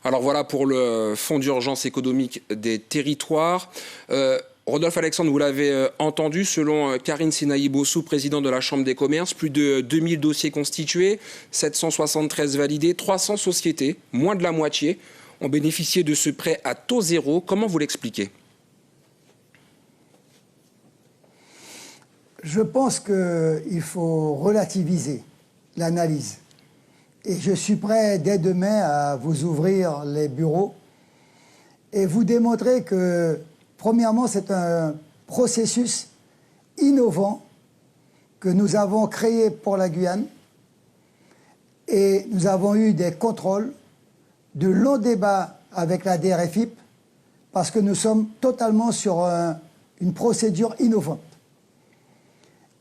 Alors voilà pour le fonds d'urgence économique des territoires. Rodolphe Alexandre, vous l'avez entendu, selon Karine Sinaï-Bossou, présidente de la Chambre des commerces, plus de 2000 dossiers constitués, 773 validés, 300 sociétés, moins de la moitié, ont bénéficié de ce prêt à taux zéro. Comment vous l'expliquez ? Je pense qu'il faut relativiser l'analyse. Et je suis prêt dès demain à vous ouvrir les bureaux et vous démontrer que, premièrement, c'est un processus innovant que nous avons créé pour la Guyane. Et nous avons eu des contrôles, de longs débats avec la DRFIP, parce que nous sommes totalement sur une procédure innovante.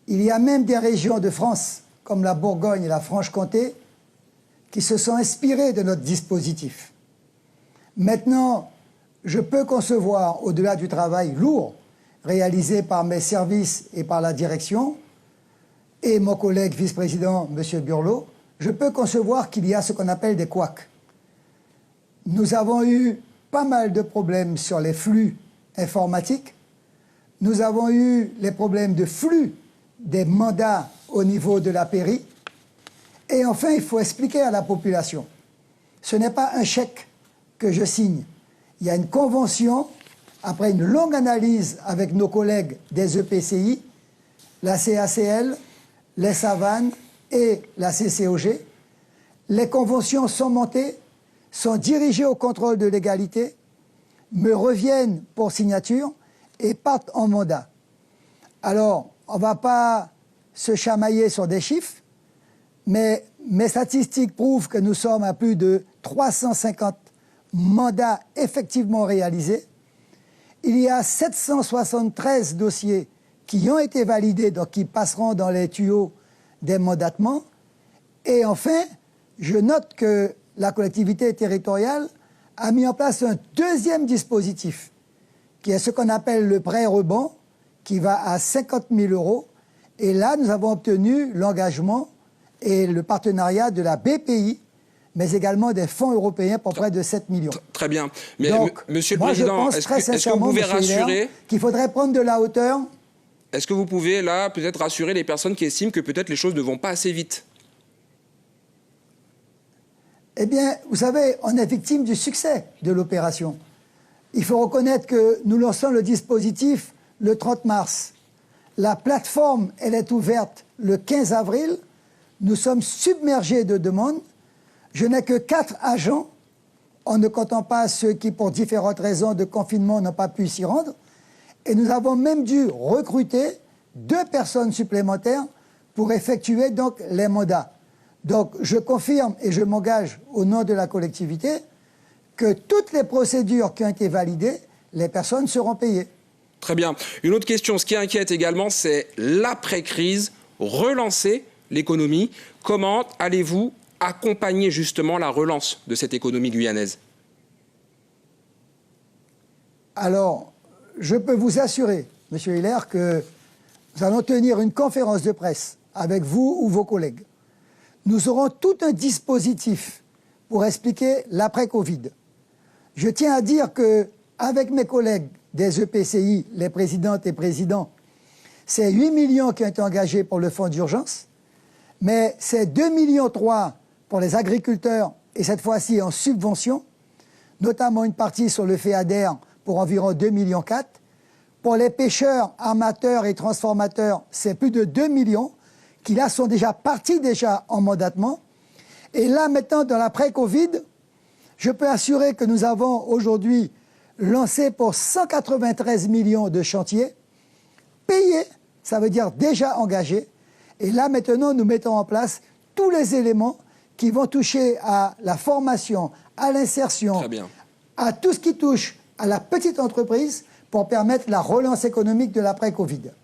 Il y a même des régions de France, comme la Bourgogne et la Franche-Comté, qui se sont inspirées de notre dispositif. Maintenant, je peux concevoir, au-delà du travail lourd réalisé par mes services et par la direction, et mon collègue vice-président, M. Burlot, je peux concevoir qu'il y a ce qu'on appelle des couacs. Nous avons eu pas mal de problèmes sur les flux informatiques. Nous avons eu les problèmes de flux des mandats au niveau de la pairie. Et enfin, il faut expliquer à la population, ce n'est pas un chèque que je signe. Il y a une convention, après une longue analyse avec nos collègues des EPCI, la CACL, les Savanes et la CCOG. Les conventions sont montées, sont dirigées au contrôle de légalité, me reviennent pour signature et partent en mandat. Alors, on ne va pas se chamailler sur des chiffres, mais mes statistiques prouvent que nous sommes à plus de 350 mandats effectivement réalisés. Il y a 773 dossiers qui ont été validés, donc qui passeront dans les tuyaux des mandatements. Et enfin, je note que la collectivité territoriale a mis en place un deuxième dispositif, qui est ce qu'on appelle le prêt rebond, qui va à 50 000 €. Et là, nous avons obtenu l'engagement et le partenariat de la BPI, mais également des fonds européens pour près de 7 millions. Très bien. Mais donc, Monsieur le moi, Président, est-ce que vous pouvez rassurer qu'il faudrait prendre de la hauteur? Est-ce que vous pouvez, là, peut-être rassurer les personnes qui estiment que peut-être les choses ne vont pas assez vite? Eh bien, vous savez, on est victime du succès de l'opération. Il faut reconnaître que nous lançons le dispositif le 30 mars. La plateforme, elle est ouverte le 15 avril. Nous sommes submergés de demandes. Je n'ai que 4 agents, en ne comptant pas ceux qui, pour différentes raisons de confinement, n'ont pas pu s'y rendre. Et nous avons même dû recruter 2 personnes supplémentaires pour effectuer donc les mandats. Donc je confirme et je m'engage au nom de la collectivité que toutes les procédures qui ont été validées, les personnes seront payées. Très bien. Une autre question, ce qui inquiète également, c'est l'après-crise, relancer l'économie. Comment allez-vous accompagner justement la relance de cette économie guyanaise? Alors, je peux vous assurer, M. Hiller, que nous allons tenir une conférence de presse avec vous ou vos collègues. Nous aurons tout un dispositif pour expliquer l'après-Covid. Je tiens à dire qu'avec mes collègues des EPCI, les présidentes et présidents, c'est 8 millions qui ont été engagés pour le fonds d'urgence, mais c'est 2,3 millions pour les agriculteurs, et cette fois-ci en subvention, notamment une partie sur le FEADER pour environ 2,4 millions. Pour les pêcheurs, amateurs et transformateurs, c'est plus de 2 millions qui là sont déjà partis en mandatement. Et là, maintenant, dans l'après-Covid, je peux assurer que nous avons aujourd'hui lancé pour 193 millions de chantiers, payés, ça veut dire déjà engagés. Et là, maintenant, nous mettons en place tous les éléments qui vont toucher à la formation, à l'insertion, à tout ce qui touche à la petite entreprise pour permettre la relance économique de l'après-Covid.